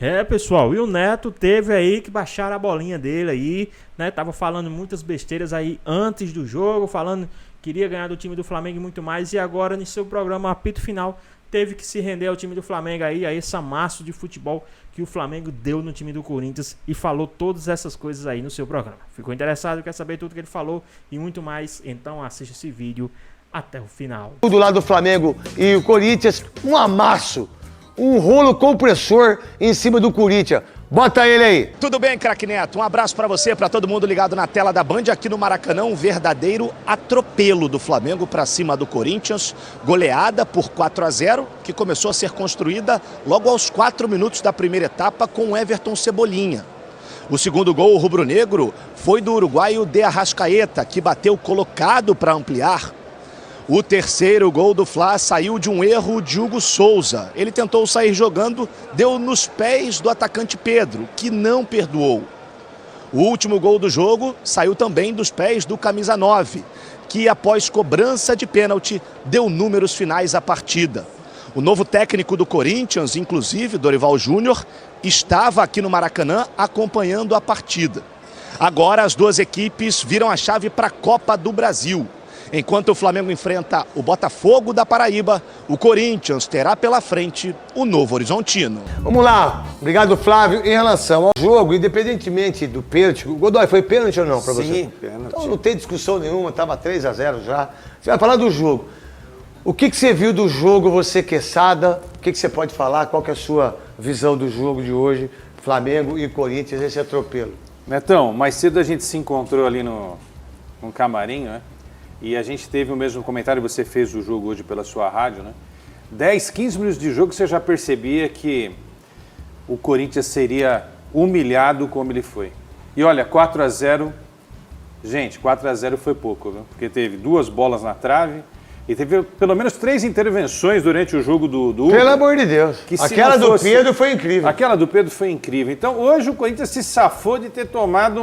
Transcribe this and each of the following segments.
É, pessoal, e o Neto teve aí que baixar a bolinha dele aí, né? Tava falando muitas besteiras aí antes do jogo, falando que queria ganhar do time do Flamengo e muito mais. E agora, no seu programa apito final, teve que se render ao time do Flamengo aí, a esse amasso de futebol que o Flamengo deu no time do Corinthians e falou todas essas coisas aí no seu programa. Ficou interessado, quer saber tudo que ele falou e muito mais? Então assista esse vídeo até o final. Do lado do Flamengo e o Corinthians, um amasso, um rolo compressor em cima do Corinthians. Bota ele aí. Tudo bem, craque Neto? Um abraço pra você, pra todo mundo ligado na tela da Band aqui no Maracanã. Um verdadeiro atropelo do Flamengo pra cima do Corinthians. Goleada por 4-0, que começou a ser construída logo aos 4 minutos da primeira etapa com o Everton Cebolinha. O segundo gol rubro-negro foi do uruguaio De Arrascaeta, que bateu colocado para ampliar. O terceiro gol do Fla saiu de um erro de Hugo Souza. Ele tentou sair jogando, deu nos pés do atacante Pedro, que não perdoou. O último gol do jogo saiu também dos pés do camisa 9, que após cobrança de pênalti deu números finais à partida. O novo técnico do Corinthians, inclusive Dorival Júnior, estava aqui no Maracanã acompanhando a partida. Agora as duas equipes viram a chave para a Copa do Brasil. Enquanto o Flamengo enfrenta o Botafogo da Paraíba, o Corinthians terá pela frente o Novo Horizontino. Vamos lá. Obrigado, Flávio. Em relação ao jogo, independentemente do pênalti, Godoy, foi pênalti ou não para você? Sim, pênalti. Então não tem discussão nenhuma, estava 3-0 já. Você vai falar do jogo. O que você viu do jogo, você quesada? O que você pode falar? Qual que é a sua visão do jogo de hoje? Flamengo e Corinthians, esse atropelo. Netão, mais cedo a gente se encontrou ali no camarim, né? E a gente teve o mesmo comentário, você fez o jogo hoje pela sua rádio, né? 10, 15 minutos de jogo, você já percebia que o Corinthians seria humilhado como ele foi. E olha, 4-0, gente, 4-0 foi pouco, viu? Porque teve 2 bolas na trave e teve pelo menos 3 intervenções durante o jogo do Hugo. Pelo amor de Deus. Aquela do Pedro foi incrível. Aquela do Pedro foi incrível. Então, hoje o Corinthians se safou de ter tomado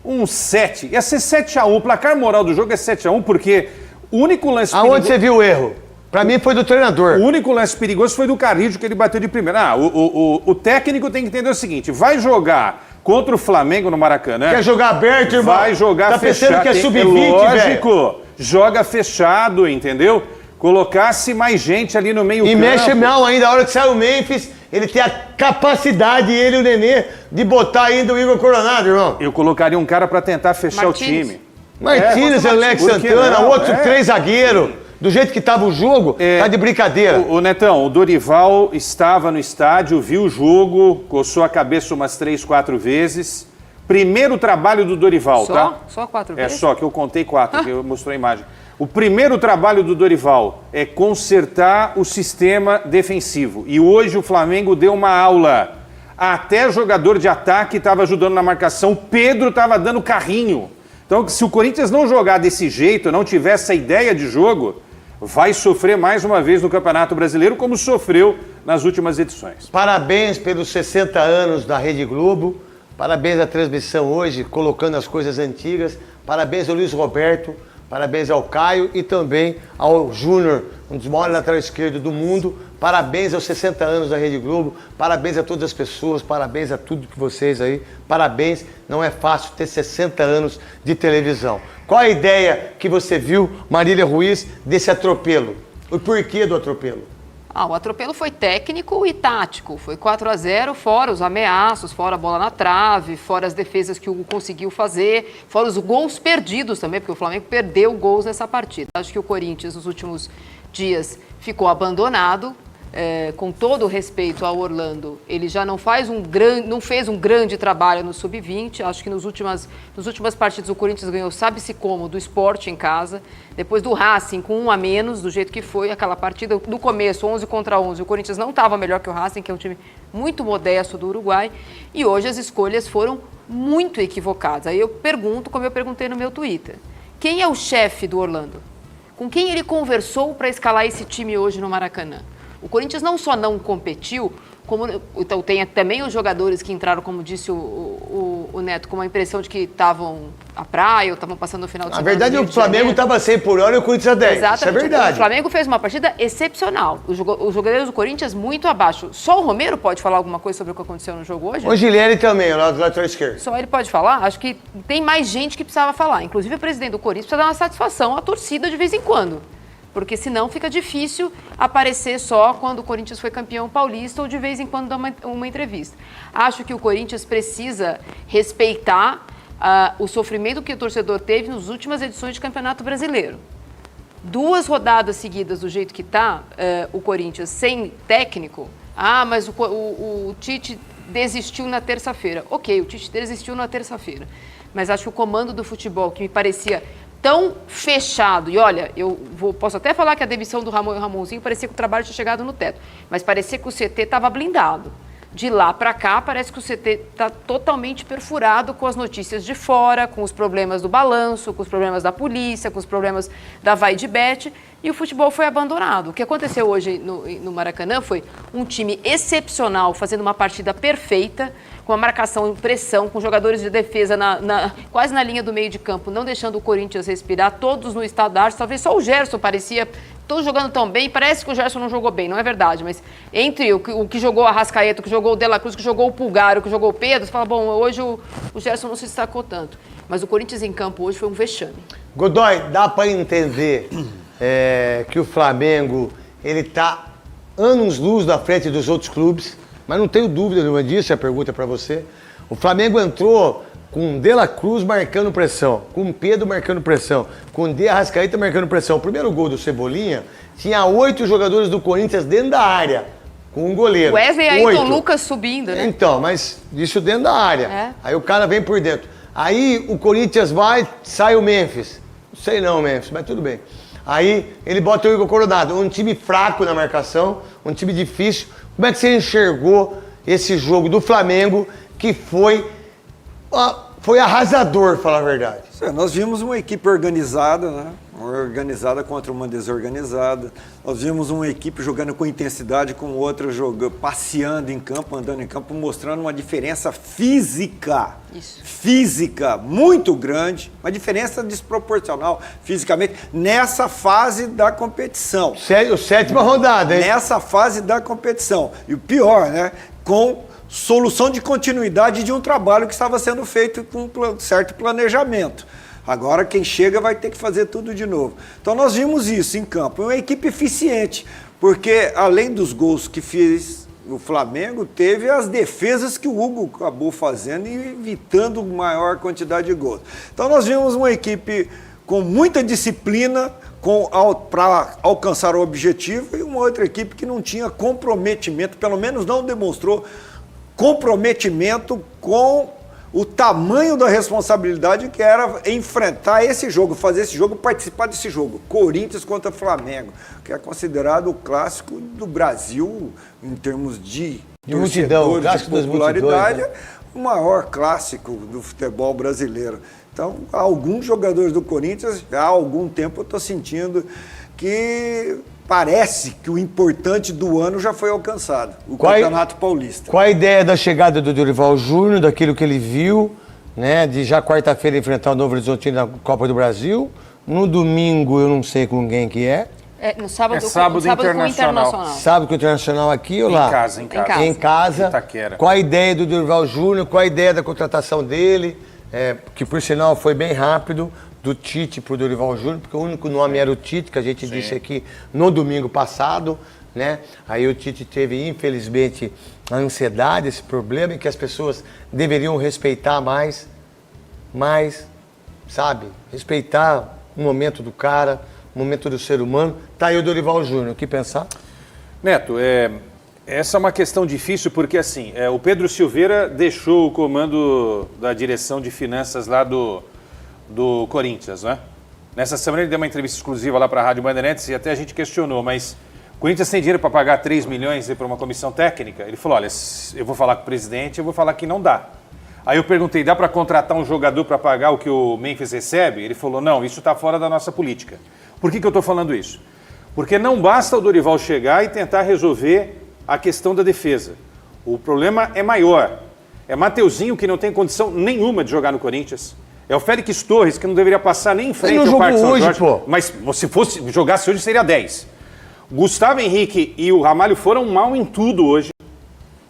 um 7. Ia ser 7-1. O placar moral do jogo é 7-1, porque o único lance perigoso... Aonde você viu o erro? Pra mim foi do treinador. O único lance perigoso foi do Carrillo, que ele bateu de primeira. O técnico tem que entender o seguinte, vai jogar contra o Flamengo no Maracanã... Quer jogar aberto, irmão? Vai jogar fechado. Tá pensando que é sub-20, velho? Lógico, joga fechado, entendeu? Colocasse mais gente ali no meio campo. E mexe mal ainda, a hora que sai o Memphis... Ele tem a capacidade, ele e o Nenê, de botar ainda o Igor Coronado, irmão. Eu colocaria um cara para tentar fechar o time. Martínez, Alex Santana, outro 3 zagueiro. Do jeito que estava o jogo, tá de brincadeira. O Netão, o Dorival estava no estádio, viu o jogo, coçou a cabeça umas 3, 4 vezes. Primeiro trabalho do Dorival, tá? Só 4 vezes? É só, que eu contei 4, que eu mostrei a imagem. O primeiro trabalho do Dorival é consertar o sistema defensivo. E hoje o Flamengo deu uma aula. Até jogador de ataque estava ajudando na marcação. O Pedro estava dando carrinho. Então, se o Corinthians não jogar desse jeito, não tiver essa ideia de jogo, vai sofrer mais uma vez no Campeonato Brasileiro, como sofreu nas últimas edições. Parabéns pelos 60 anos da Rede Globo. Parabéns à transmissão hoje, colocando as coisas antigas. Parabéns ao Luiz Roberto. Parabéns ao Caio e também ao Júnior, um dos maiores laterais esquerdos do mundo. Parabéns aos 60 anos da Rede Globo. Parabéns a todas as pessoas, parabéns a tudo que vocês aí. Parabéns, não é fácil ter 60 anos de televisão. Qual a ideia que você viu, Marília Ruiz, desse atropelo? O porquê do atropelo? O atropelo foi técnico e tático. Foi 4-0, fora os ameaços, fora a bola na trave, fora as defesas que o Hugo conseguiu fazer, fora os gols perdidos também, porque o Flamengo perdeu gols nessa partida. Acho que o Corinthians, nos últimos dias, ficou abandonado. Com todo o respeito ao Orlando, ele já não fez um grande trabalho no Sub-20. Acho que nas últimas partidas o Corinthians ganhou, sabe-se como, do Sport em casa. Depois do Racing, com 1 a menos, do jeito que foi aquela partida. No começo, 11 contra 11, o Corinthians não estava melhor que o Racing, que é um time muito modesto do Uruguai. E hoje as escolhas foram muito equivocadas. Aí eu pergunto, como eu perguntei no meu Twitter, quem é o chefe do Orlando? Com quem ele conversou para escalar esse time hoje no Maracanã? O Corinthians não só não competiu, Então tem também os jogadores que entraram, como disse o Neto, com a impressão de que estavam à praia ou estavam passando o final de semana. Na verdade, o Flamengo estava 100 por hora e o Corinthians a 10. Exatamente. Isso é verdade. O Flamengo fez uma partida excepcional. Os jogadores do Corinthians muito abaixo. Só o Romero pode falar alguma coisa sobre o que aconteceu no jogo hoje? O Gileri também, lá do lateral esquerdo. Só ele pode falar? Acho que tem mais gente que precisava falar. Inclusive o presidente do Corinthians precisa dar uma satisfação à torcida de vez em quando. Porque senão fica difícil aparecer só quando o Corinthians foi campeão paulista ou de vez em quando dar uma entrevista. Acho que o Corinthians precisa respeitar o sofrimento que o torcedor teve nas últimas edições de Campeonato Brasileiro. 2 rodadas seguidas do jeito que está, o Corinthians sem técnico. Mas o Tite desistiu na terça-feira. Ok, o Tite desistiu na terça-feira. Mas acho que o comando do futebol, que me parecia tão fechado, e olha, posso até falar que a demissão do Ramon e o Ramonzinho parecia que o trabalho tinha chegado no teto, mas parecia que o CT estava blindado. De lá para cá, parece que o CT está totalmente perfurado com as notícias de fora, com os problemas do balanço, com os problemas da polícia, com os problemas da vai de bet, e o futebol foi abandonado. O que aconteceu hoje no Maracanã foi um time excepcional, fazendo uma partida perfeita, com a marcação em pressão, com jogadores de defesa quase na linha do meio de campo, não deixando o Corinthians respirar, todos no estado da arte. Talvez só o Gerson parecia, todos jogando tão bem, parece que o Gerson não jogou bem, não é verdade, mas entre o que jogou a Arrascaeta, o que jogou o De La Cruz, o que jogou o Pulgar, o que jogou o Pedro, você fala, bom, hoje o Gerson não se destacou tanto. Mas o Corinthians em campo hoje foi um vexame. Godoy, dá para entender que o Flamengo, ele está anos-luz na frente dos outros clubes, mas não tenho dúvida nenhuma disso, a pergunta é para você. O Flamengo entrou com De La Cruz marcando pressão, com Pedro marcando pressão, com De Arrascaeta marcando pressão. O primeiro gol do Cebolinha tinha 8 jogadores do Corinthians dentro da área, com um goleiro. Wesley e Ayrton Lucas subindo, né? Então, mas isso dentro da área. Aí o cara vem por dentro. Aí o Corinthians vai, sai o Memphis. Não sei não, Memphis, mas tudo bem. Aí ele bota o Igor Coronado, um time fraco na marcação, um time difícil. Como é que você enxergou esse jogo do Flamengo, que foi arrasador, falar a verdade? Nós vimos uma equipe organizada, né? Organizada contra uma desorganizada. Nós vimos uma equipe jogando com intensidade, com outra jogando, passeando em campo, andando em campo, mostrando uma diferença física. Isso. Física muito grande, uma diferença desproporcional fisicamente nessa fase da competição. Sétima rodada, hein? Nessa fase da competição. E o pior, né? Com solução de continuidade de um trabalho que estava sendo feito com um certo planejamento. Agora quem chega vai ter que fazer tudo de novo. Então nós vimos isso em campo. Uma equipe eficiente, porque além dos gols que fez o Flamengo, teve as defesas que o Hugo acabou fazendo e evitando maior quantidade de gols. Então nós vimos uma equipe com muita disciplina para alcançar o objetivo e uma outra equipe que não tinha comprometimento, pelo menos não demonstrou comprometimento com o tamanho da responsabilidade que era enfrentar esse jogo, fazer esse jogo, participar desse jogo. Corinthians contra Flamengo, que é considerado o clássico do Brasil em termos de multidão, de popularidade, né? O maior clássico do futebol brasileiro. Então, alguns jogadores do Corinthians, há algum tempo eu estou sentindo que parece que o importante do ano já foi alcançado, o Campeonato Paulista. Qual a ideia da chegada do Dorival Júnior, daquilo que ele viu, né, de já quarta-feira enfrentar o Novo Horizontino na Copa do Brasil? No domingo eu não sei com quem que é. No sábado, sábado com o Internacional. Sábado com o Internacional aqui ou lá? Em casa. Itaquera. Qual a ideia do Dorival Júnior? Qual a ideia da contratação dele? Que por sinal foi bem rápido, do Tite para o Dorival Júnior, porque o único nome era o Tite, que a gente disse aqui no domingo passado, né? Aí o Tite teve, infelizmente, a ansiedade, esse problema, e que as pessoas deveriam respeitar mais, sabe? Respeitar o momento do cara, o momento do ser humano. Tá aí o Dorival Júnior, o que pensar? Neto, essa é uma questão difícil porque, assim, o Pedro Silveira deixou o comando da direção de finanças lá do Corinthians, né? Nessa semana ele deu uma entrevista exclusiva lá para a Rádio Bandeirantes e até a gente questionou, mas o Corinthians tem dinheiro para pagar 3 milhões para uma comissão técnica? Ele falou, olha, eu vou falar com o presidente, eu vou falar que não dá. Aí eu perguntei, dá para contratar um jogador para pagar o que o Memphis recebe? Ele falou, não, isso está fora da nossa política. Por que eu estou falando isso? Porque não basta o Dorival chegar e tentar resolver a questão da defesa. O problema é maior. É Mateuzinho, que não tem condição nenhuma de jogar no Corinthians. É o Félix Torres, que não deveria passar nem em frente ao Parque São Jorge. Pô. Mas se jogasse hoje, seria 10. Gustavo Henrique e o Ramalho foram mal em tudo hoje.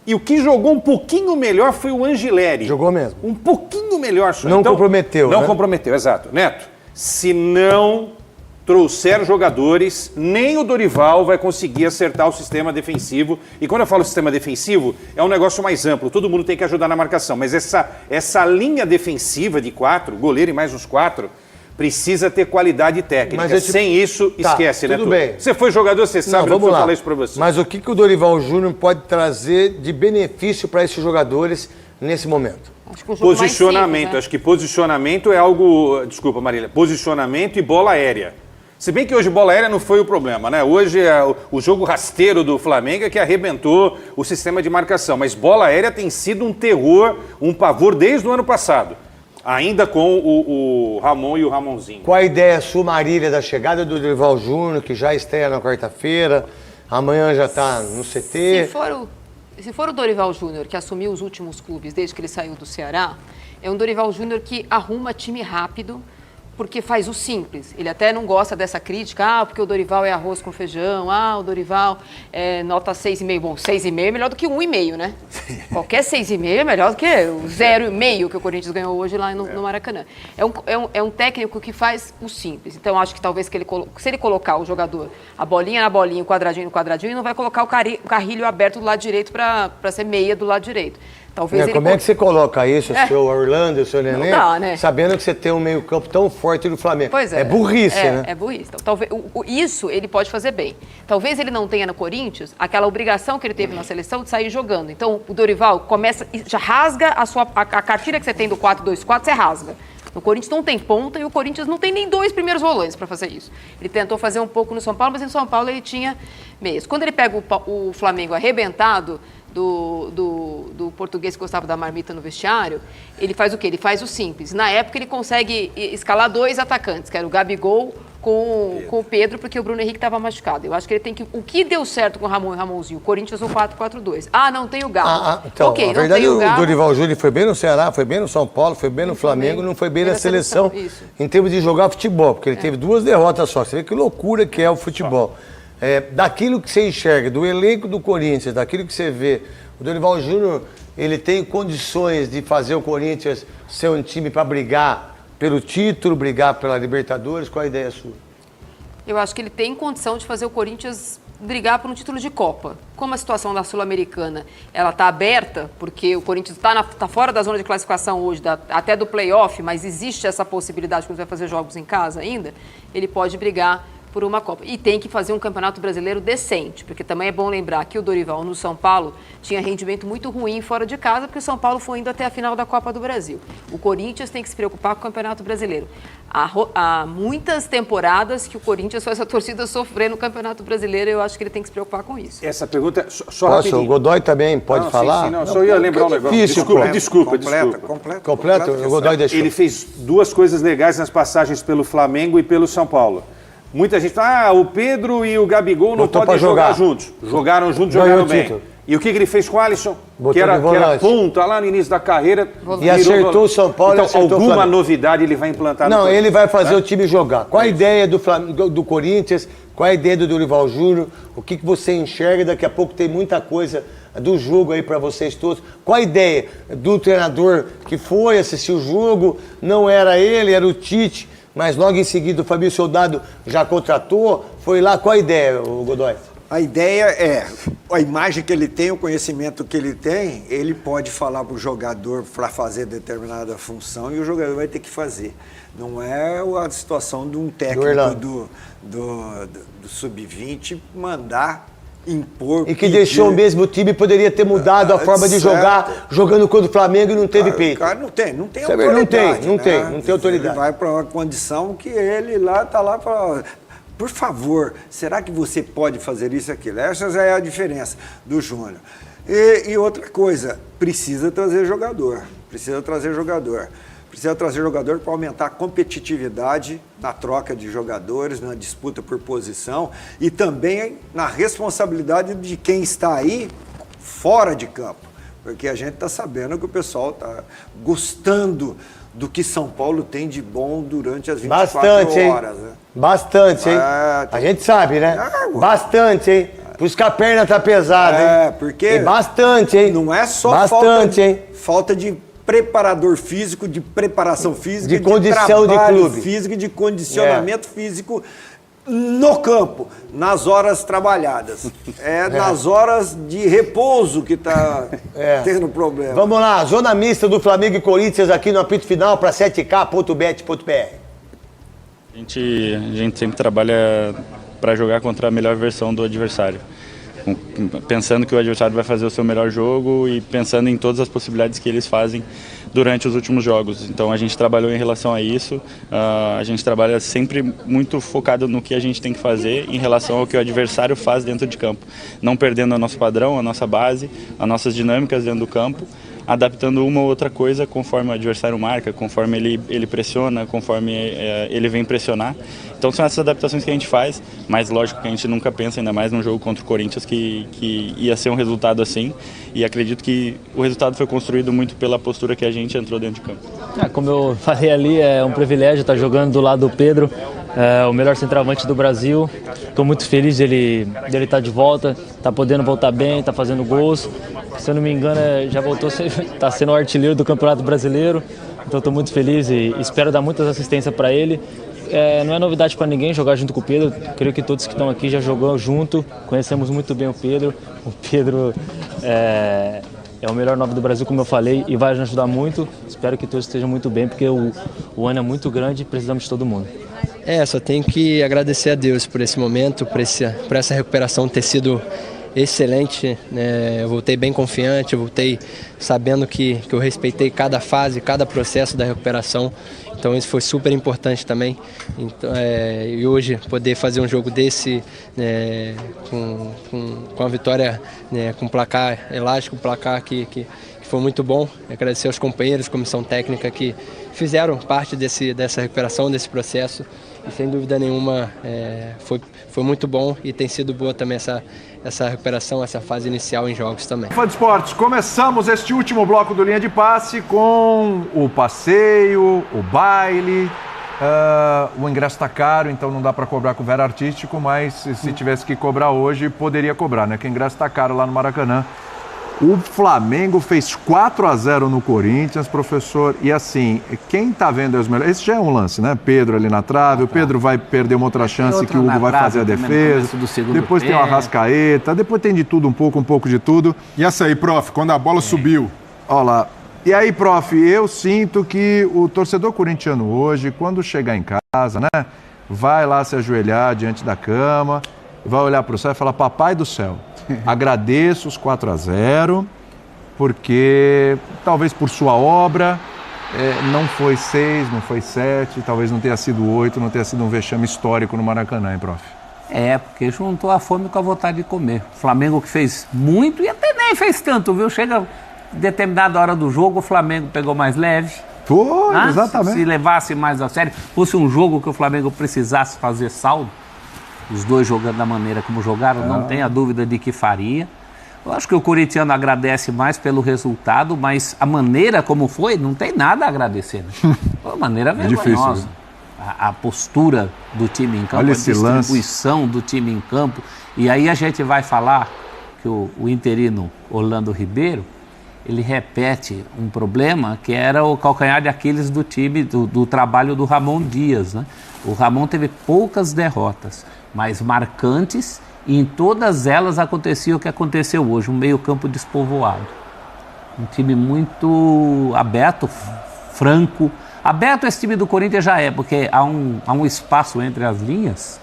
E o que jogou um pouquinho melhor foi o Angileri. Jogou mesmo. Um pouquinho melhor só. Não então, comprometeu, Não né? comprometeu, exato. Neto, se não trouxer jogadores, nem o Dorival vai conseguir acertar o sistema defensivo. E quando eu falo sistema defensivo, é um negócio mais amplo. Todo mundo tem que ajudar na marcação. Mas essa linha defensiva de 4, goleiro e mais uns 4, precisa ter qualidade técnica. Mas sem isso, esquece, né? Tudo bem. Você foi jogador, você sabe, não vou falar isso pra você. Mas o que o Dorival Júnior pode trazer de benefício para esses jogadores nesse momento? Acho que um jogo posicionamento. Mais simples, né? Acho que posicionamento é algo... Desculpa, Marília. Posicionamento e bola aérea. Se bem que hoje bola aérea não foi o problema, né? Hoje é o jogo rasteiro do Flamengo é que arrebentou o sistema de marcação. Mas bola aérea tem sido um terror, um pavor desde o ano passado. Ainda com o Ramon e o Ramonzinho. Qual a ideia sua, Marília, da chegada do Dorival Júnior, que já estreia na quarta-feira, amanhã já está no CT? Se for o Dorival Júnior, que assumiu os últimos clubes desde que ele saiu do Ceará, é um Dorival Júnior que arruma time rápido, porque faz o simples. Ele até não gosta dessa crítica, porque o Dorival é arroz com feijão, o Dorival é nota 6,5. Bom, 6,5 é melhor do que 1,5, né? Qualquer 6,5 é melhor do que o 0,5 que o Corinthians ganhou hoje lá no Maracanã. É um técnico que faz o simples. Então, acho que talvez se ele colocar o jogador, a bolinha na bolinha, o quadradinho no quadradinho, ele não vai colocar o carrilho aberto do lado direito para ser meia do lado direito. Talvez como é que você coloca isso, o seu Orlando, o seu Nenê, né? sabendo que você tem um meio-campo tão forte do Flamengo? Pois é. É burrice, né? É burrice. Então, talvez, isso ele pode fazer bem. Talvez ele não tenha no Corinthians aquela obrigação que ele teve na seleção de sair jogando. Então, o Dorival começa, já rasga a cartilha que você tem do 4-2-4, você rasga. No Corinthians não tem ponta e o Corinthians não tem nem 2 primeiros volantes para fazer isso. Ele tentou fazer um pouco no São Paulo, mas no São Paulo ele tinha meias. Quando ele pega o Flamengo arrebentado, do português que gostava da marmita no vestiário, ele faz o quê? Ele faz o simples. Na época, ele consegue escalar 2 atacantes, que era o Gabigol com o Pedro, porque o Bruno Henrique estava machucado. Eu acho que ele tem que... O que deu certo com o Ramon e o Ramonzinho? O Corinthians no 4-4-2. Não tem o Galo. Então, okay, na verdade, o Dorival Júnior foi bem no Ceará, foi bem no São Paulo, foi bem no Flamengo, não foi bem na seleção em termos de jogar futebol, porque ele teve 2 derrotas só. Você vê que loucura que é o futebol. Daquilo que você enxerga, do elenco do Corinthians, daquilo que você vê, o Dorival Júnior, ele tem condições de fazer o Corinthians ser um time para brigar pelo título, brigar pela Libertadores? Qual a ideia sua? Eu acho que ele tem condição de fazer o Corinthians brigar por um título de Copa. Como a situação da Sul-Americana ela está aberta, porque o Corinthians está fora da zona de classificação hoje, até do play-off, mas existe essa possibilidade que ele vai fazer jogos em casa ainda, ele pode brigar por uma Copa. E tem que fazer um campeonato brasileiro decente, porque também é bom lembrar que o Dorival no São Paulo tinha rendimento muito ruim fora de casa, porque o São Paulo foi indo até a final da Copa do Brasil. O Corinthians tem que se preocupar com o campeonato brasileiro. Há muitas temporadas que o Corinthians faz a torcida sofrer no campeonato brasileiro e eu acho que ele tem que se preocupar com isso. Essa pergunta, só rapidinho. O Godoy também pode falar? Sim, só ia lembrar um negócio. Desculpa. Completo. O Godoy deixou. Ele fez 2 coisas legais nas passagens pelo Flamengo e pelo São Paulo. Muita gente fala, o Pedro e o Gabigol não podem jogar juntos. Jogaram juntos, jogaram bem. E o que ele fez com o Alisson? Que era ponta lá no início da carreira. E acertou o São Paulo. Então, alguma novidade ele vai implantar no Corinthians? Ele vai fazer o time jogar. Qual a ideia do Corinthians? Qual a ideia do Dorival Júnior? O que você enxerga? Daqui a pouco tem muita coisa do jogo aí para vocês todos. Qual a ideia do treinador que foi assistir o jogo? Não era ele, era o Tite. Mas logo em seguida o Fabio Soldado já contratou, foi lá. Qual a ideia, Godoy? A ideia é, a imagem que ele tem, o conhecimento que ele tem, ele pode falar para o jogador para fazer determinada função e o jogador vai ter que fazer. Não é a situação de um técnico do Sub-20 mandar impor. E que deixou o mesmo time, poderia ter mudado a forma de jogar, jogando contra o Flamengo e não teve peito. Cara, não tem autoridade. Não tem autoridade. Ele vai para uma condição que ele lá está lá para... Por favor, será que você pode fazer isso e aquilo? Essa já é a diferença do Júnior. E outra coisa, precisa trazer jogador. Precisa trazer jogador para aumentar a competitividade na troca de jogadores, na disputa por posição e também na responsabilidade de quem está aí fora de campo. Porque a gente está sabendo que o pessoal está gostando do que São Paulo tem de bom durante as 24 horas. Né? Bastante, hein? A gente sabe, né? Bastante, hein? Por isso que a perna tá pesada, hein? Porque... E bastante, hein? Não é só falta de preparador físico, de preparação física, de condição de clube físico, de condicionamento físico no campo, nas horas trabalhadas. Nas horas de repouso que está tendo problema. Vamos lá, zona mista do Flamengo e Corinthians aqui no apito final para 7k.bet.br. A gente sempre trabalha para jogar contra a melhor versão do adversário, pensando que o adversário vai fazer o seu melhor jogo e pensando em todas as possibilidades que eles fazem durante os últimos jogos. Então a gente trabalhou em relação a isso, a gente trabalha sempre muito focado no que a gente tem que fazer em relação ao que o adversário faz dentro de campo, não perdendo o nosso padrão, a nossa base, as nossas dinâmicas dentro do campo, adaptando uma ou outra coisa conforme o adversário marca, conforme ele pressiona, conforme ele vem pressionar. Então são essas adaptações que a gente faz, mas lógico que a gente nunca pensa, ainda mais num jogo contra o Corinthians, que ia ser um resultado assim, e acredito que o resultado foi construído muito pela postura que a gente entrou dentro de campo. Como eu falei ali, é um privilégio estar jogando do lado do Pedro, o melhor centroavante do Brasil. Estou muito feliz dele estar de volta, está podendo voltar bem, está fazendo gols. Se eu não me engano, já voltou, está sendo o artilheiro do Campeonato Brasileiro. Então estou muito feliz e espero dar muitas assistências para ele. Não é novidade para ninguém jogar junto com o Pedro. Creio que todos que estão aqui já jogam junto, conhecemos muito bem o Pedro. O Pedro é o melhor 9 do Brasil, como eu falei, e vai nos ajudar muito. Espero que todos estejam muito bem, porque o ano é muito grande e precisamos de todo mundo. Só tenho que agradecer a Deus por esse momento, por essa recuperação ter sido excelente, né? Eu voltei bem confiante, eu voltei sabendo que eu respeitei cada fase, cada processo da recuperação, então isso foi super importante também. Então, e hoje poder fazer um jogo desse, né, com a vitória, né, com placar elástico, placar que foi muito bom. Agradecer aos companheiros, comissão técnica que fizeram parte dessa recuperação, desse processo. E sem dúvida nenhuma foi muito bom e tem sido boa também essa recuperação, essa fase inicial em jogos também. Fã de Esportes, começamos este último bloco do Linha de Passe com o passeio, o baile. O ingresso está caro, então não dá para cobrar com o Vera Artístico, mas se tivesse que cobrar hoje, poderia cobrar, né? Que o ingresso está caro lá no Maracanã. O Flamengo fez 4-0 no Corinthians, professor, e assim, quem tá vendo os melhores... Esse já é um lance, né? Pedro ali na trave, o Pedro vai perder uma outra chance que o Hugo vai fazer a defesa, depois tem o Arrascaeta, depois tem de tudo um pouco de tudo. E essa aí, prof, quando a bola subiu? Olha lá. E aí, prof, eu sinto que o torcedor corintiano hoje, quando chegar em casa, né, vai lá se ajoelhar diante da cama, vai olhar para o céu e falar, papai do céu, agradeço os 4-0, porque talvez por sua obra não foi 6, não foi 7, talvez não tenha sido 8, não tenha sido um vexame histórico no Maracanã, hein, prof? Porque juntou a fome com a vontade de comer. O Flamengo que fez muito e até nem fez tanto, viu? Chega determinada hora do jogo, o Flamengo pegou mais leve. Foi, exatamente. Se levasse mais a sério, fosse um jogo que o Flamengo precisasse fazer saldo, os dois jogando da maneira como jogaram, não tenha dúvida de que faria. Eu acho que o corintiano agradece mais pelo resultado, mas a maneira como foi, não tem nada a agradecer. Né? Foi uma maneira vergonhosa. Difícil, a postura do time em campo, olha a distribuição do time em campo. E aí a gente vai falar que o interino Orlando Ribeiro, ele repete um problema que era o calcanhar de Aquiles do time, do trabalho do Ramon Dias. Né? O Ramon teve poucas derrotas, mas marcantes, e em todas elas acontecia o que aconteceu hoje, um meio-campo despovoado. Um time muito aberto, franco. Aberto esse time do Corinthians já é, porque há um espaço entre as linhas,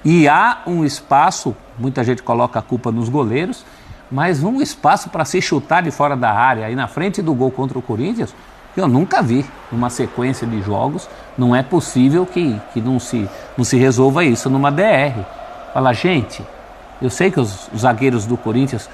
e há um espaço, muita gente coloca a culpa nos goleiros, mas um espaço para se chutar de fora da área, aí na frente do gol contra o Corinthians, que eu nunca vi numa sequência de jogos. Não é possível que não se resolva isso numa DR. Fala, gente, eu sei que os zagueiros do Corinthians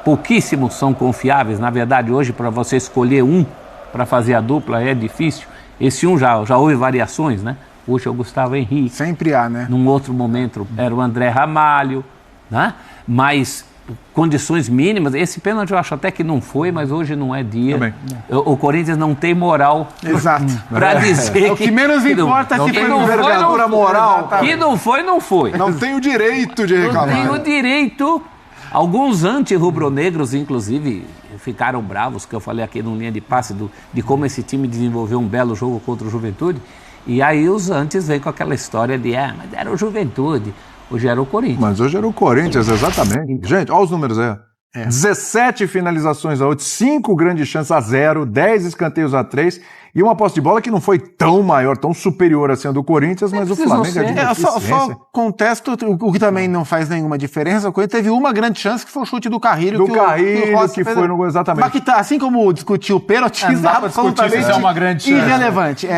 pouquíssimos são confiáveis. Na verdade, hoje, para você escolher um para fazer a dupla é difícil. Esse um já houve variações, né? Hoje é o Gustavo Henrique. Sempre há, né? Num outro momento era o André Ramalho, né? Mas condições mínimas. Esse pênalti eu acho até que não foi, mas hoje não é dia. O Corinthians não tem moral para dizer o que menos importa que foi envergadura moral. Que não foi, não foi. Não tem o direito de reclamar. Não tem o direito. Alguns anti-rubro-negros, inclusive, ficaram bravos, que eu falei aqui no Linha de Passe, de como esse time desenvolveu um belo jogo contra o Juventude. E aí os antes vêm com aquela história de, mas era o Juventude. Hoje era o Corinthians. Mas hoje era o Corinthians, exatamente. Gente, olha os números aí. 17 finalizações a 8, 5 grandes chances a 0, 10 escanteios a 3 e uma posse de bola que não foi tão maior, tão superior assim a do Corinthians, mas o Flamengo é de só contesto o que também não faz nenhuma diferença. O Corinthians teve uma grande chance que foi o chute do Carrilho. Que foi no gol, exatamente. Mas que tá, assim como discutiu o pênalti, absolutamente é uma grande chance. Irrelevante.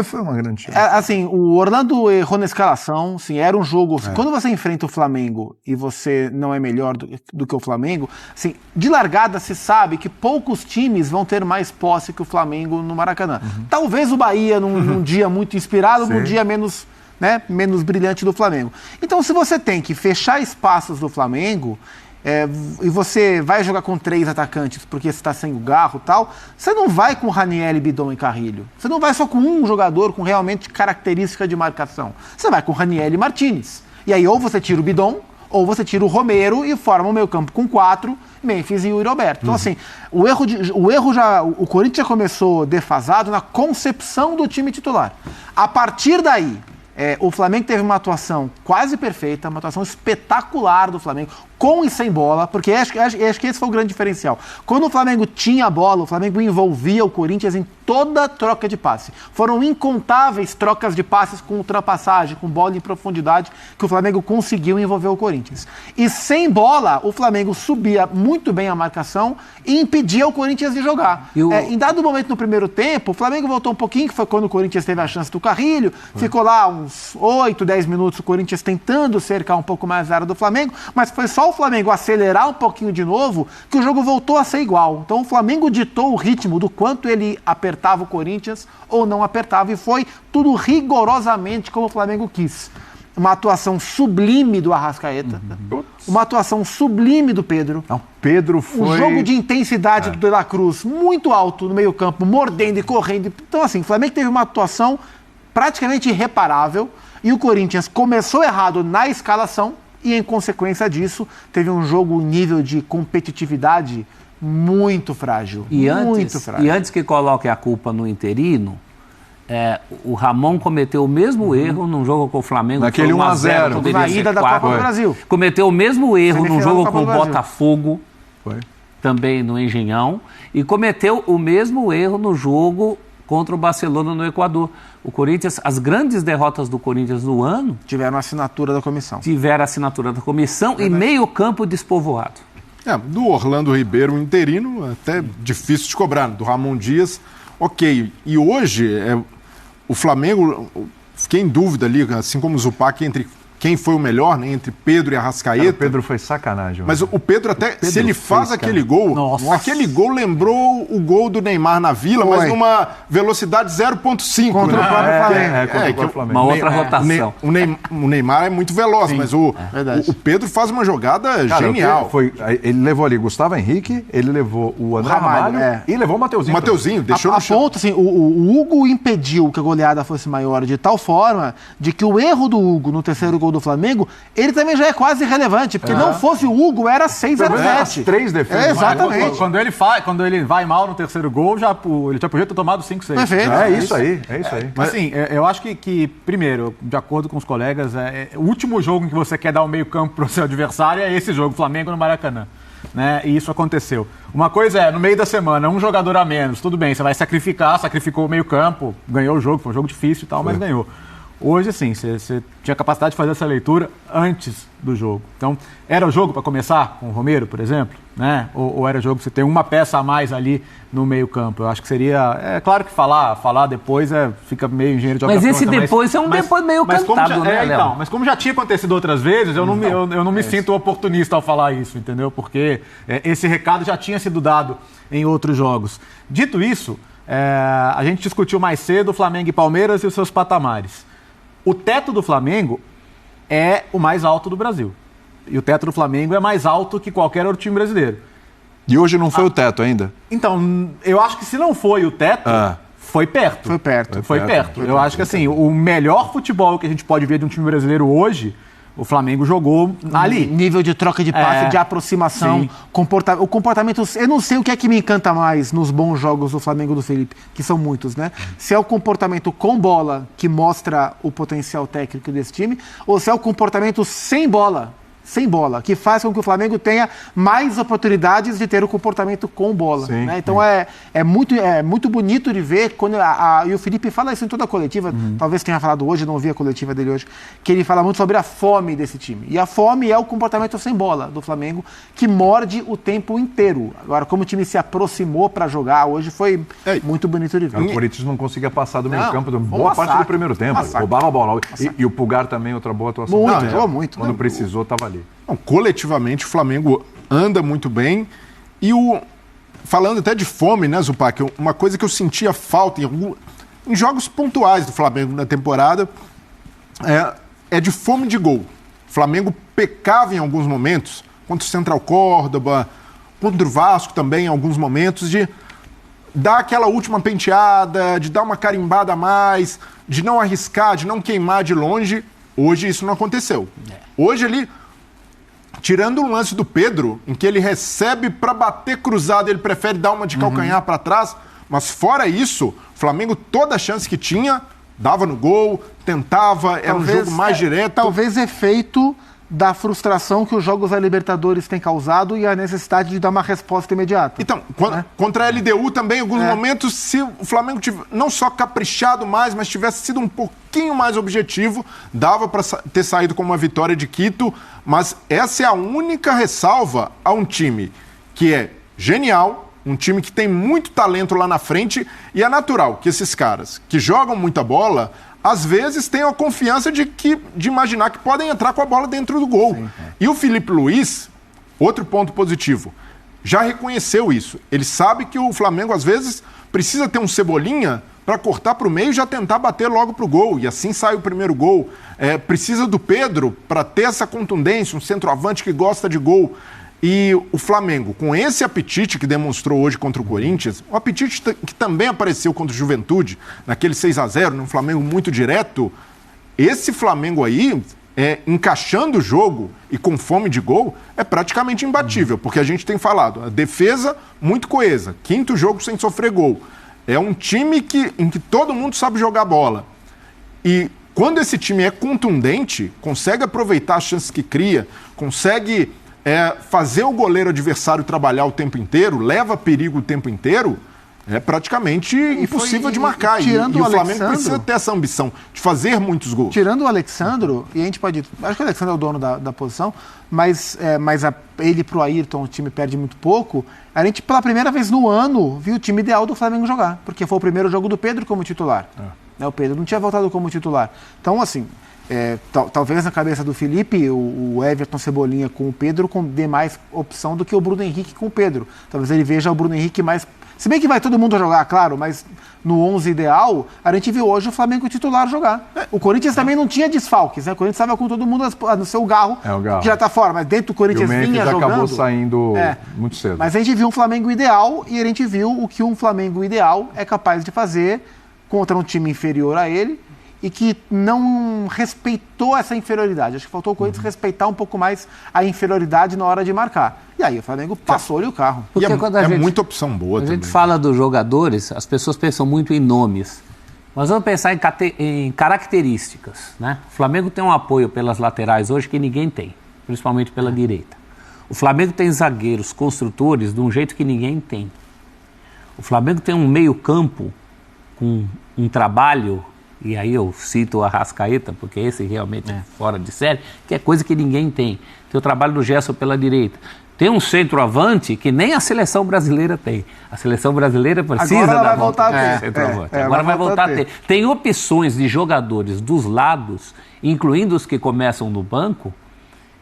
Foi uma grande chance. Assim, o Orlando errou na escalação, assim, era um jogo... Quando você enfrenta o Flamengo e você não é melhor do que o Flamengo, assim, de largada se sabe que poucos times vão ter mais posse que o Flamengo no Maracanã. Talvez o Bahia num dia muito inspirado, num dia menos brilhante do Flamengo. Então, se você tem que fechar espaços do Flamengo e você vai jogar com 3 atacantes porque você está sem o Garro e tal, você não vai com Ranieri, Bidon e Carrilho. Você não vai só com um jogador com realmente característica de marcação. Você vai com Ranieri e Martinez. E aí ou você tira o Bidon, ou você tira o Romero e forma o meio campo com 4, Memphis e Yuri Alberto. Então, assim, o Corinthians já começou defasado na concepção do time titular. A partir daí, o Flamengo teve uma atuação quase perfeita, uma atuação espetacular do Flamengo, com e sem bola, porque acho que esse foi o grande diferencial. Quando o Flamengo tinha a bola, o Flamengo envolvia o Corinthians em toda troca de passe. Foram incontáveis trocas de passes com ultrapassagem, com bola em profundidade, que o Flamengo conseguiu envolver o Corinthians. E sem bola, o Flamengo subia muito bem a marcação e impedia o Corinthians de jogar. Em dado momento no primeiro tempo, o Flamengo voltou um pouquinho, que foi quando o Corinthians teve a chance do Carrilho, ficou lá uns 8, 10 minutos o Corinthians tentando cercar um pouco mais a área do Flamengo, mas foi só o Flamengo acelerar um pouquinho de novo que o jogo voltou a ser igual. Então o Flamengo ditou o ritmo do quanto ele apertava o Corinthians ou não apertava, e foi tudo rigorosamente como o Flamengo quis. Uma atuação sublime do Arrascaeta, uma atuação sublime do Pedro. Pedro foi... Um jogo de intensidade do De La Cruz muito alto no meio campo, mordendo e correndo. Então assim, o Flamengo teve uma atuação praticamente irreparável e o Corinthians começou errado na escalação e, em consequência disso, teve um jogo em nível de competitividade muito frágil. E antes que coloque a culpa no interino, o Ramon cometeu o mesmo erro num jogo com o Flamengo. Naquele 1-0. Na ida da Copa do Brasil. Cometeu o mesmo erro num jogo com o Botafogo, também no Engenhão, e cometeu o mesmo erro no jogo contra o Barcelona no Equador. O Corinthians, as grandes derrotas do Corinthians no ano... Tiveram a assinatura da comissão. E meio campo despovoado. Do Orlando Ribeiro interino, até difícil de cobrar. Do Ramon Dias, ok. E hoje, o Flamengo, fiquei em dúvida ali, assim como o Zupac, entre quem foi o melhor, né, entre Pedro e Arrascaeta. O Pedro foi sacanagem. Mas o Pedro até, se ele faz aquele gol, aquele gol lembrou o gol do Neymar na Vila, mas numa velocidade 0.5. Contra o próprio Flamengo. Contra o próprio Flamengo. Uma outra rotação. O Neymar é muito veloz, mas o Pedro faz uma jogada genial. Ele levou ali Gustavo Henrique, ele levou o André Ramalho e levou o Mateuzinho. O Mateuzinho, deixou no chão. Ponto, assim, o Hugo impediu que a goleada fosse maior de tal forma de que o erro do Hugo no terceiro gol do Flamengo, ele também já é quase irrelevante, porque não fosse o Hugo, era 6-0-7. 3 defesas. Exatamente. Quando ele vai mal no terceiro gol, ele já podia ter tomado 5-6. Perfeito. É isso aí. Mas assim, eu acho que, primeiro, de acordo com os colegas, o último jogo em que você quer dar o meio campo para o seu adversário é esse jogo, Flamengo no Maracanã. Né? E isso aconteceu. Uma coisa no meio da semana, um jogador a menos, tudo bem, você vai sacrificou o meio campo, ganhou o jogo, foi um jogo difícil e tal, mas ganhou. Hoje, sim, você tinha capacidade de fazer essa leitura antes do jogo. Então, era o jogo para começar com o Romero, por exemplo? Né? Ou era jogo para você ter uma peça a mais ali no meio campo? Eu acho que seria... É claro que falar depois fica meio engenheiro de obra pronta. Mas esse depois é um depois meio cantado, né, Léo? Mas como já tinha acontecido outras vezes, eu não me sinto oportunista ao falar isso, entendeu? Porque esse recado já tinha sido dado em outros jogos. Dito isso, a gente discutiu mais cedo o Flamengo e Palmeiras e os seus patamares. O teto do Flamengo é o mais alto do Brasil. E o teto do Flamengo é mais alto que qualquer outro time brasileiro. E hoje não foi o teto ainda? Então, eu acho que se não foi o teto, foi perto. Foi perto. Eu acho que assim, o melhor futebol que a gente pode ver de um time brasileiro hoje, o Flamengo jogou ali. Nível de troca de passe, de aproximação, o comportamento. Eu não sei o que é que me encanta mais nos bons jogos do Flamengo do Felipe, que são muitos, né? Se é o comportamento com bola que mostra o potencial técnico desse time, ou se é o comportamento sem bola, que faz com que o Flamengo tenha mais oportunidades de ter o comportamento com bola. Sim, né? Então é muito bonito de ver, quando e o Felipe fala isso em toda a coletiva, talvez tenha falado hoje, não vi a coletiva dele hoje, que ele fala muito sobre a fome desse time. E a fome é o comportamento sem bola do Flamengo, que morde o tempo inteiro. Agora, como o time se aproximou para jogar hoje, foi muito bonito de ver. O Corinthians não conseguia passar do meio campo boa parte do primeiro tempo. Roubava a bola. E o Pulgar também, outra boa atuação. Muito. Quando precisou, estava ali. Não, coletivamente o Flamengo anda muito bem e falando até de fome, né, Zupac, uma coisa que eu sentia falta em jogos pontuais do Flamengo na temporada é de fome de gol. O Flamengo pecava em alguns momentos, contra o Central Córdoba, contra o Vasco também em alguns momentos, de dar aquela última penteada, de dar uma carimbada a mais, de não arriscar, de não queimar de longe. Hoje isso não aconteceu. Hoje ele... Tirando o lance do Pedro, em que ele recebe para bater cruzado, ele prefere dar uma de calcanhar para trás, mas fora isso, o Flamengo, toda a chance que tinha, dava no gol, tentava, era um jogo mais direto. Talvez efeito da frustração que os jogos da Libertadores têm causado e a necessidade de dar uma resposta imediata. Então, contra a LDU também, em alguns momentos, se o Flamengo não só caprichado mais, mas tivesse sido um pouquinho mais objetivo, dava para ter saído com uma vitória de Quito, mas essa é a única ressalva a um time que é genial, um time que tem muito talento lá na frente, e é natural que esses caras que jogam muita bola, às vezes tenham a confiança de imaginar que podem entrar com a bola dentro do gol. Sim, E o Felipe Luiz, outro ponto positivo, já reconheceu isso. Ele sabe que o Flamengo, às vezes, precisa ter um Cebolinha para cortar para o meio e já tentar bater logo para o gol. E assim sai o primeiro gol. Precisa do Pedro para ter essa contundência, um centroavante que gosta de gol. E o Flamengo, com esse apetite que demonstrou hoje contra o Corinthians, um apetite que também apareceu contra o Juventude, naquele 6-0, num Flamengo muito direto, esse Flamengo aí, encaixando o jogo e com fome de gol, é praticamente imbatível, porque a gente tem falado, a defesa muito coesa, 5º jogo sem sofrer gol. É um time em que todo mundo sabe jogar bola. E quando esse time é contundente, consegue aproveitar as chances que cria, consegue... fazer o goleiro adversário trabalhar o tempo inteiro, leva perigo o tempo inteiro, é praticamente impossível de marcar. E o Flamengo precisa ter essa ambição de fazer muitos gols. Tirando o Alexandro, e a gente pode... Acho que o Alexandro é o dono da posição, mas ele pro Ayrton, o time perde muito pouco. A gente, pela primeira vez no ano, viu o time ideal do Flamengo jogar, porque foi o primeiro jogo do Pedro como titular. O Pedro não tinha voltado como titular. Então, assim... talvez na cabeça do Felipe, o Everton Cebolinha com o Pedro dê mais opção do que o Bruno Henrique com o Pedro. Talvez ele veja o Bruno Henrique mais... Se bem que vai todo mundo jogar, claro, mas no 11 ideal, a gente viu hoje o Flamengo titular jogar. O Corinthians também não tinha desfalques, né? O Corinthians estava com todo mundo no seu Garro, que já está fora, mas dentro do Corinthians vinha jogando. Acabou saindo muito cedo. Mas a gente viu um Flamengo ideal e a gente viu o que um Flamengo ideal é capaz de fazer contra um time inferior a ele, e que não respeitou essa inferioridade. Acho que faltou o Corinthians respeitar um pouco mais a inferioridade na hora de marcar. E aí o Flamengo passou-lhe o carro. Porque quando a gente, muita opção boa também. A gente fala dos jogadores, as pessoas pensam muito em nomes. Mas vamos pensar em características. Né? O Flamengo tem um apoio pelas laterais hoje que ninguém tem, principalmente pela direita. O Flamengo tem zagueiros construtores de um jeito que ninguém tem. O Flamengo tem um meio-campo com um trabalho... E aí eu cito o Arrascaeta, porque esse realmente é fora de série, que é coisa que ninguém tem. Tem o trabalho do Gerson pela direita. Tem um centroavante que nem a seleção brasileira tem. A seleção brasileira precisa agora dar voltar a ter. Centroavante. Agora vai voltar a ter. Tem opções de jogadores dos lados, incluindo os que começam no banco,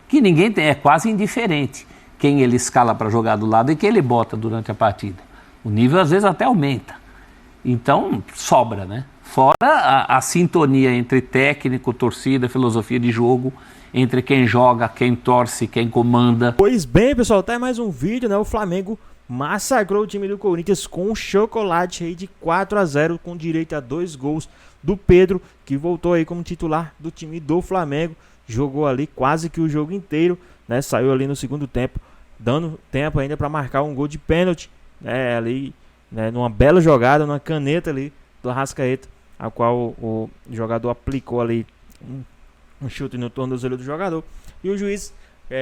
que ninguém tem. É quase indiferente quem ele escala para jogar do lado e quem ele bota durante a partida. O nível às vezes até aumenta. Então sobra, né? Fora a sintonia entre técnico, torcida, filosofia de jogo, entre quem joga, quem torce, quem comanda. Pois bem, pessoal, tá mais um vídeo, né? O Flamengo massacrou o time do Corinthians com um chocolate aí de 4-0, com direito a 2 gols do Pedro, que voltou aí como titular do time do Flamengo. Jogou ali quase que o jogo inteiro, né? Saiu ali no segundo tempo, dando tempo ainda para marcar um gol de pênalti, né? Ali, né? Numa bela jogada, numa caneta ali do Arrascaeta, a qual o jogador aplicou ali um chute no tornozelo do jogador. E o juiz,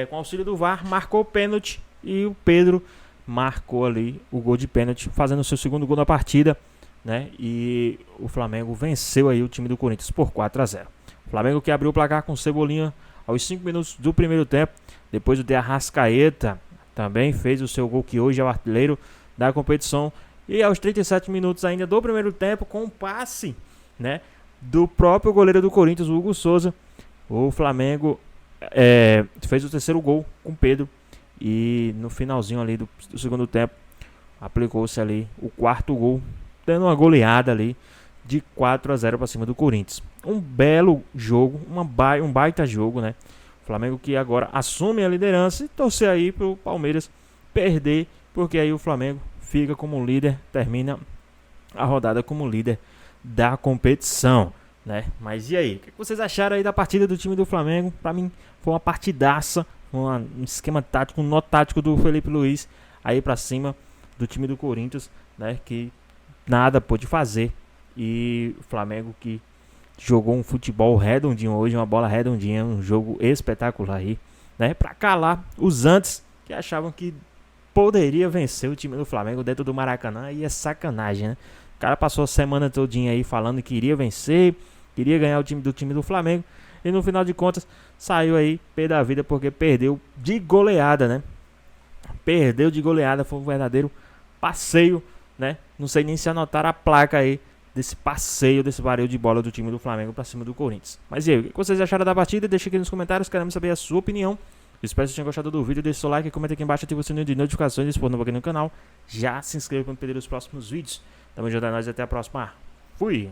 com auxílio do VAR, marcou o pênalti e o Pedro marcou ali o gol de pênalti, fazendo o seu segundo gol na partida, né? E o Flamengo venceu aí o time do Corinthians por 4-0. O Flamengo que abriu o placar com Cebolinha aos 5 minutos do primeiro tempo. Depois o de Arrascaeta também fez o seu gol, que hoje é o artilheiro da competição. E aos 37 minutos ainda do primeiro tempo, com um passe, né, do próprio goleiro do Corinthians, o Hugo Souza, o Flamengo fez o terceiro gol com o Pedro. E no finalzinho ali do segundo tempo, aplicou-se ali o quarto gol, dando uma goleada ali de 4-0 para cima do Corinthians. Um belo jogo, um baita jogo, né? O Flamengo que agora assume a liderança e torcer aí para o Palmeiras perder, porque aí o Flamengo fica como líder, termina a rodada como líder da competição, né? Mas e aí? O que vocês acharam aí da partida do time do Flamengo? Para mim foi uma partidaça, um esquema tático, um nó tático do Felipe Luiz aí para cima do time do Corinthians, né? Que nada pôde fazer. E o Flamengo que jogou um futebol redondinho hoje, uma bola redondinha, um jogo espetacular aí, né? Para calar os antes que achavam que poderia vencer o time do Flamengo dentro do Maracanã. E é sacanagem, né? O cara passou a semana todinha aí falando que iria vencer, queria ganhar o time do Flamengo. E no final de contas saiu aí pé da vida, porque perdeu de goleada, né? Perdeu de goleada, foi um verdadeiro passeio, né? Não sei nem se anotaram a placa aí desse passeio, desse vareio de bola do time do Flamengo pra cima do Corinthians. Mas e aí, o que vocês acharam da partida? Deixa aqui nos comentários, queremos saber a sua opinião. Espero que vocês tenham gostado do vídeo, deixe seu like, comenta aqui embaixo, ativa o sininho de notificações e se for novo aqui no canal, já se inscreva para não perder os próximos vídeos. Tamo junto a nós e até a próxima. Fui!